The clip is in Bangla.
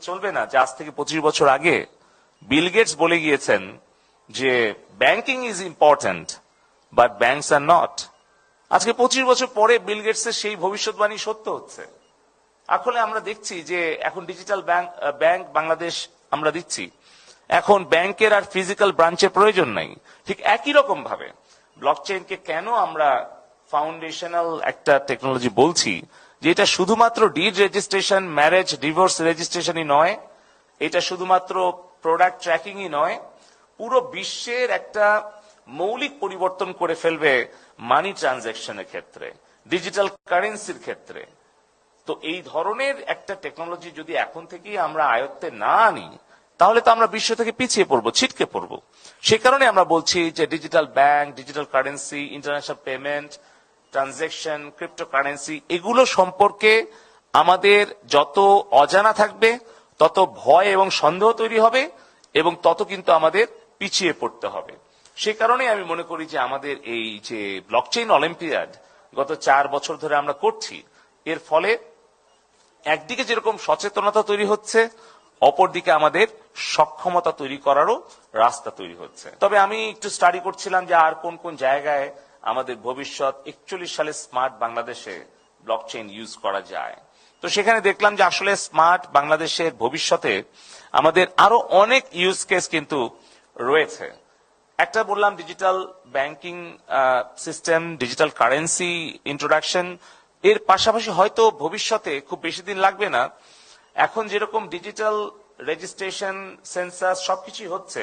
চলবে না যে আজ থেকে 25 বছর আগে বিল গেটস বলে গিয়েছেন যে banking is important but banks are not. আজকে 25 বছর পরে বিল গেটসের সেই ভবিষ্যৎবাণী সত্য হচ্ছে। আসলে আমরা দেখছি যে এখন ডিজিটাল ব্যাংক বাংলাদেশ আমরা দিচ্ছি, এখন ব্যাংকের আর ফিজিক্যাল ব্রাঞ্চের প্রয়োজন নাই। ঠিক একই রকম ভাবে ব্লকচেইনকে কেন আমরা ফাউন্ডেশনাল একটা টেকনোলজি বলছি, যে এটা শুধুমাত্র ডিড রেজিস্ট্রেশন, ম্যারেজ, ডিভোর্স রেজিস্ট্রেশনই নয়, এটা শুধুমাত্র প্রোডাক্ট ট্র্যাকিংই নয়, পুরো বিশ্বের একটা মৌলিক পরিবর্তন করে ফেলবে মানি ট্রানজ্যাকশনের ক্ষেত্রে, ডিজিটাল কারেন্সির ক্ষেত্রে। তো এই ধরনের একটা টেকনোলজি যদি এখন থেকেই আমরা আয়ত্তে না আনি, তাহলে তো আমরা বিশ্ব থেকে পিছিয়ে পড়বো, ছিটকে পড়বো। সে কারণে আমরা বলছি যে digital bank, digital currency, international payment, transaction, cryptocurrency, এগুলো সম্পর্কে আমাদের যত অজানা থাকবে তত ভয় এবং সন্দেহ তৈরি হবে এবং তত কিন্তু আমাদের পিছিয়ে পড়তে হবে। সে কারণে আমি মনে করি যে আমাদের এই যে ব্লকচেইন অলিম্পিয়াড গত 4 বছর ধরে আমরা করছি, এর ফলে একদিকে যেরকম সচেতনতা তৈরি হচ্ছে, অপরদিকে আমাদের সক্ষমতা তৈরি করারও রাস্তা তৈরি হচ্ছে। তবে আমি একটু স্টাডি করছিলাম যে আর কোন কোন জায়গায় আমাদের ভবিষ্যৎ 41 সালে স্মার্ট বাংলাদেশে ব্লকচেইন ইউজ করা যায়। তো সেখানে দেখলাম যে আসলে স্মার্ট বাংলাদেশের ভবিষ্যতে আমাদের আরো অনেক ইউজ কেস কিন্তু রয়েছে। একটা বললাম digital banking system, digital currency introduction, এর পাশাপাশি হয়তো ভবিষ্যতে খুব বেশি দিন লাগবে না, এখন যেরকম ডিজিটাল রেজিস্ট্রেশন, সেন্সাস সবকিছুই হচ্ছে,